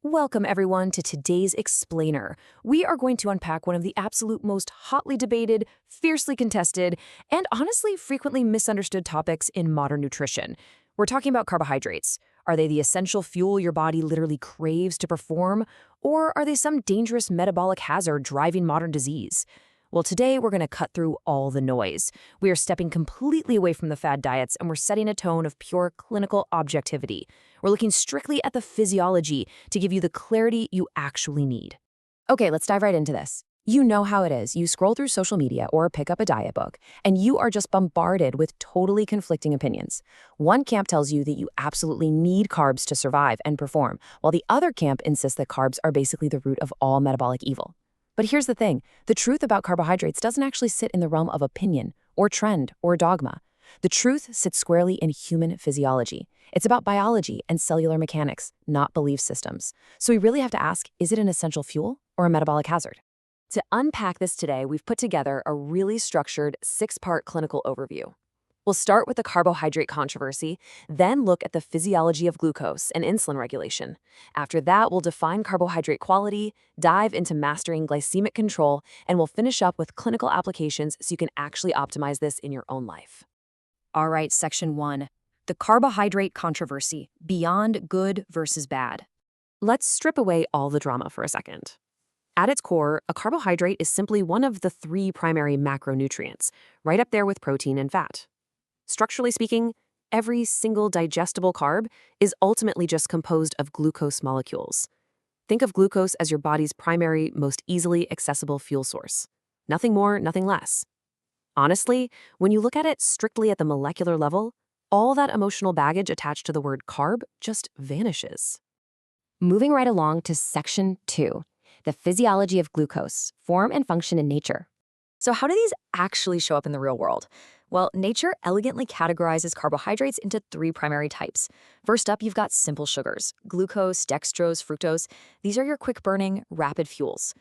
Welcome, everyone, to today's Explainer. We are going to unpack one of the absolute most hotly debated, fiercely contested, and honestly frequently misunderstood topics in modern nutrition. We're talking about carbohydrates. Are they the essential fuel your body literally craves to perform, or are they some dangerous metabolic hazard driving modern disease? Well, today we're going to cut through all the noise. We are stepping completely away from the fad diets, and we're setting a tone of pure clinical objectivity. We're looking strictly at the physiology to give you the clarity you actually need. Okay, let's dive right into this. You know how it is. You scroll through social media or pick up a diet book, and you are just bombarded with totally conflicting opinions. One camp tells you that you absolutely need carbs to survive and perform, while the other camp insists that carbs are basically the root of all metabolic evil. But here's the thing, the truth about carbohydrates doesn't actually sit in the realm of opinion, or trend, or dogma. The truth sits squarely in human physiology. It's about biology and cellular mechanics, not belief systems. So we really have to ask, is it an essential fuel or a metabolic hazard? To unpack this today, we've put together a really structured 6-part clinical overview. We'll start with the carbohydrate controversy, then look at the physiology of glucose and insulin regulation. After that, we'll define carbohydrate quality, dive into mastering glycemic control, and we'll finish up with clinical applications so you can actually optimize this in your own life. All right, Section 1. The carbohydrate controversy, beyond good versus bad. Let's strip away all the drama for a second. At its core, a carbohydrate is simply one of the 3 primary macronutrients, right up there with protein and fat. Structurally speaking, every single digestible carb is ultimately just composed of glucose molecules. Think of glucose as your body's primary, most easily accessible fuel source. Nothing more, nothing less. Honestly, when you look at it strictly at the molecular level, all that emotional baggage attached to the word carb just vanishes. Moving right along to Section 2, the physiology of glucose, form and function in nature. So how do these actually show up in the real world? Well, nature elegantly categorizes carbohydrates into 3 primary types. First up, you've got simple sugars, glucose, dextrose, fructose. These are your quick-burning, rapid fuels.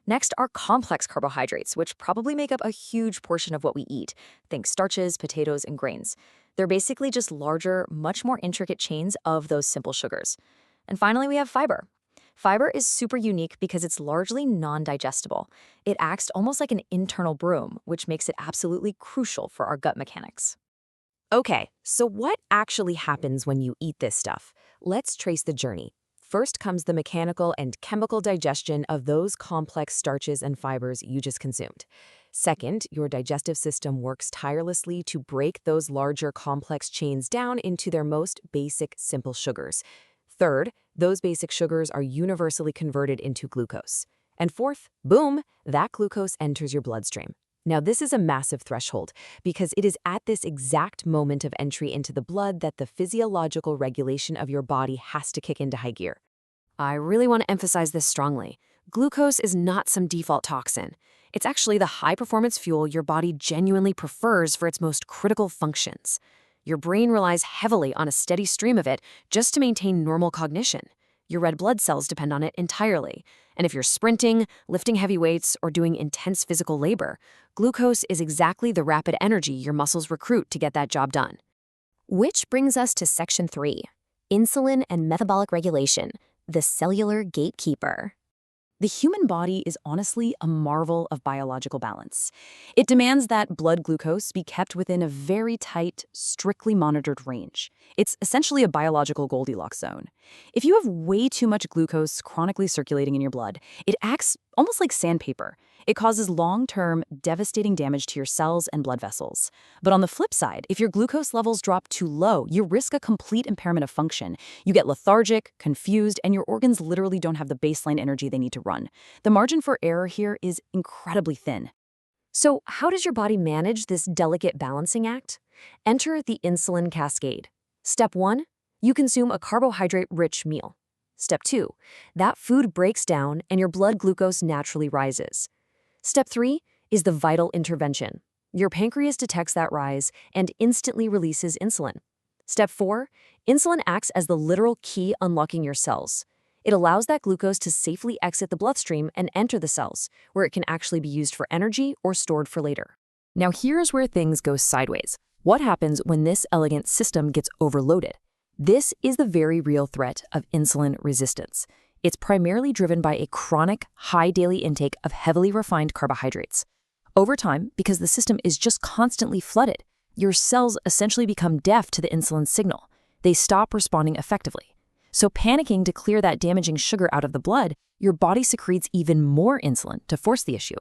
Next are complex carbohydrates, which probably make up a huge portion of what we eat. Think starches, potatoes, and grains. They're basically just larger, much more intricate chains of those simple sugars. And finally, we have fiber. Fiber is super unique because it's largely non-digestible. It acts almost like an internal broom, which makes it absolutely crucial for our gut mechanics. Okay, so what actually happens when you eat this stuff? Let's trace the journey. First comes the mechanical and chemical digestion of those complex starches and fibers you just consumed. Second, your digestive system works tirelessly to break those larger complex chains down into their most basic simple sugars. Third, those basic sugars are universally converted into glucose. And fourth, boom, that glucose enters your bloodstream. Now, this is a massive threshold because it is at this exact moment of entry into the blood that the physiological regulation of your body has to kick into high gear. I really want to emphasize this strongly. Glucose is not some default toxin. It's actually the high-performance fuel your body genuinely prefers for its most critical functions. Your brain relies heavily on a steady stream of it just to maintain normal cognition. Your red blood cells depend on it entirely. And if you're sprinting, lifting heavy weights, or doing intense physical labor, glucose is exactly the rapid energy your muscles recruit to get that job done. Which brings us to Section 3, insulin and metabolic regulation, the cellular gatekeeper. The human body is honestly a marvel of biological balance. It demands that blood glucose be kept within a very tight, strictly monitored range. It's essentially a biological Goldilocks zone. If you have way too much glucose chronically circulating in your blood, it acts almost like sandpaper. It causes long-term, devastating damage to your cells and blood vessels. But on the flip side, if your glucose levels drop too low, you risk a complete impairment of function. You get lethargic, confused, and your organs literally don't have the baseline energy they need to run. The margin for error here is incredibly thin. So how does your body manage this delicate balancing act? Enter the insulin cascade. Step 1, you consume a carbohydrate-rich meal. Step 2, that food breaks down and your blood glucose naturally rises. Step 3 is the vital intervention. Your pancreas detects that rise and instantly releases insulin. Step 4, insulin acts as the literal key unlocking your cells. It allows that glucose to safely exit the bloodstream and enter the cells, where it can actually be used for energy or stored for later. Now here's where things go sideways. What happens when this elegant system gets overloaded? This is the very real threat of insulin resistance. It's primarily driven by a chronic, high daily intake of heavily refined carbohydrates. Over time, because the system is just constantly flooded, your cells essentially become deaf to the insulin signal. They stop responding effectively. So panicking to clear that damaging sugar out of the blood, your body secretes even more insulin to force the issue.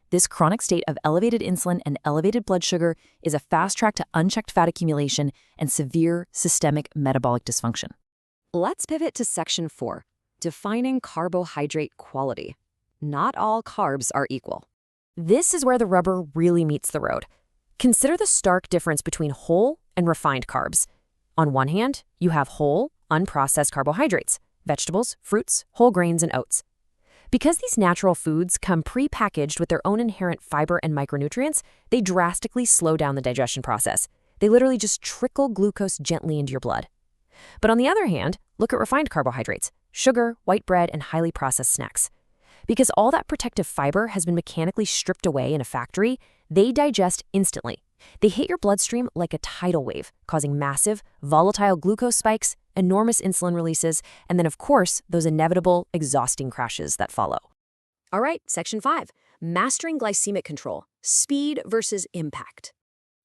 This chronic state of elevated insulin and elevated blood sugar is a fast track to unchecked fat accumulation and severe systemic metabolic dysfunction. Let's pivot to section 4, defining carbohydrate quality. Not all carbs are equal. This is where the rubber really meets the road. Consider the stark difference between whole and refined carbs. On one hand, you have whole, unprocessed carbohydrates, vegetables, fruits, whole grains, and oats. Because these natural foods come pre-packaged with their own inherent fiber and micronutrients, they drastically slow down the digestion process. They literally just trickle glucose gently into your blood. But on the other hand, look at refined carbohydrates, sugar, white bread, and highly processed snacks. Because all that protective fiber has been mechanically stripped away in a factory, they digest instantly. They hit your bloodstream like a tidal wave, causing massive, volatile glucose spikes, enormous insulin releases, and then, of course, those inevitable, exhausting crashes that follow. All right, section 5, mastering glycemic control, speed versus impact.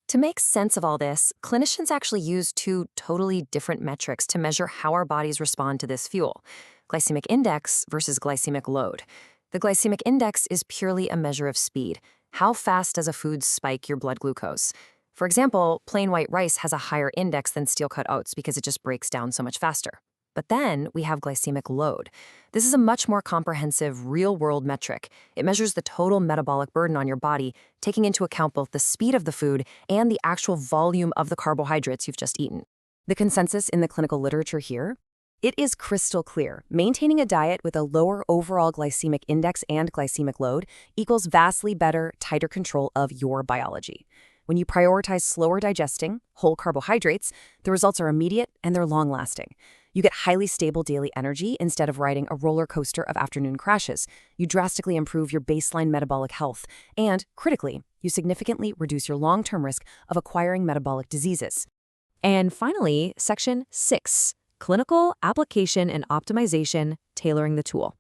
To make sense of all this, clinicians actually use two totally different metrics to measure how our bodies respond to this fuel: glycemic index versus glycemic load. The glycemic index is purely a measure of speed. How fast does a food spike your blood glucose? For example, plain white rice has a higher index than steel-cut oats because it just breaks down so much faster. But then we have glycemic load. This is a much more comprehensive, real-world metric. It measures the total metabolic burden on your body, taking into account both the speed of the food and the actual volume of the carbohydrates you've just eaten. The consensus in the clinical literature here? It is crystal clear. Maintaining a diet with a lower overall glycemic index and glycemic load equals vastly better, tighter control of your biology. When you prioritize slower digesting, whole carbohydrates, the results are immediate and they're long-lasting. You get highly stable daily energy instead of riding a roller coaster of afternoon crashes. You drastically improve your baseline metabolic health. And, critically, you significantly reduce your long-term risk of acquiring metabolic diseases. And finally, section 6, clinical application and optimization, tailoring the tool.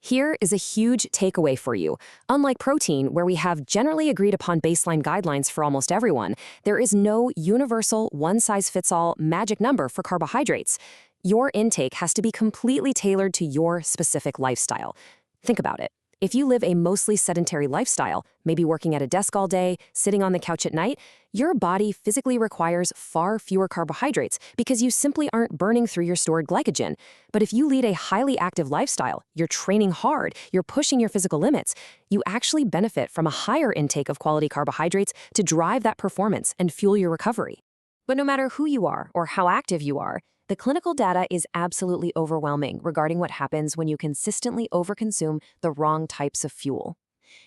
Here is a huge takeaway for you. Unlike protein, where we have generally agreed upon baseline guidelines for almost everyone, there is no universal, one-size-fits-all magic number for carbohydrates. Your intake has to be completely tailored to your specific lifestyle. Think about it. If you live a mostly sedentary lifestyle, maybe working at a desk all day, sitting on the couch at night, your body physically requires far fewer carbohydrates because you simply aren't burning through your stored glycogen. But if you lead a highly active lifestyle, you're training hard, you're pushing your physical limits, you actually benefit from a higher intake of quality carbohydrates to drive that performance and fuel your recovery. But no matter who you are or how active you are, the clinical data is absolutely overwhelming regarding what happens when you consistently overconsume the wrong types of fuel.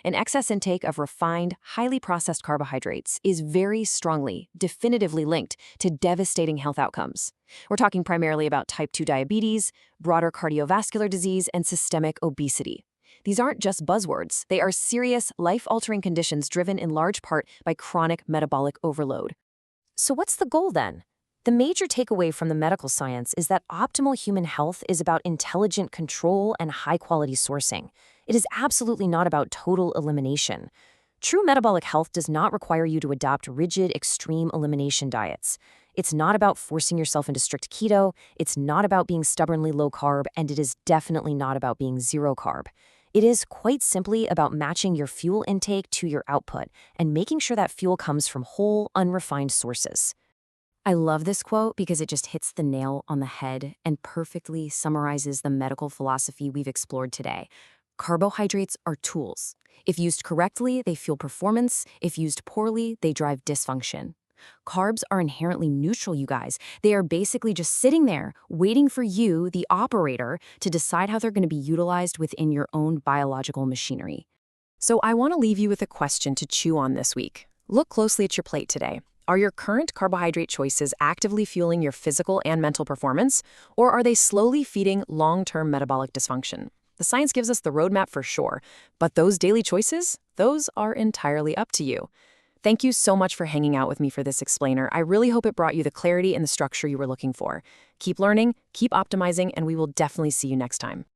An excess intake of refined, highly processed carbohydrates is very strongly, definitively linked to devastating health outcomes. We're talking primarily about type 2 diabetes, broader cardiovascular disease, and systemic obesity. These aren't just buzzwords. They are serious, life-altering conditions driven in large part by chronic metabolic overload. So what's the goal then? The major takeaway from the medical science is that optimal human health is about intelligent control and high-quality sourcing. It is absolutely not about total elimination. True metabolic health does not require you to adopt rigid, extreme elimination diets. It's not about forcing yourself into strict keto, it's not about being stubbornly low-carb, and it is definitely not about being zero-carb. It is quite simply about matching your fuel intake to your output and making sure that fuel comes from whole, unrefined sources. I love this quote because it just hits the nail on the head and perfectly summarizes the medical philosophy we've explored today. Carbohydrates are tools. If used correctly, they fuel performance. If used poorly, they drive dysfunction. Carbs are inherently neutral, you guys. They are basically just sitting there, waiting for you, the operator, to decide how they're going to be utilized within your own biological machinery. So I want to leave you with a question to chew on this week. Look closely at your plate today. Are your current carbohydrate choices actively fueling your physical and mental performance, or are they slowly feeding long-term metabolic dysfunction? The science gives us the roadmap for sure, but those daily choices, those are entirely up to you. Thank you so much for hanging out with me for this explainer. I really hope it brought you the clarity and the structure you were looking for. Keep learning, keep optimizing, and we will definitely see you next time.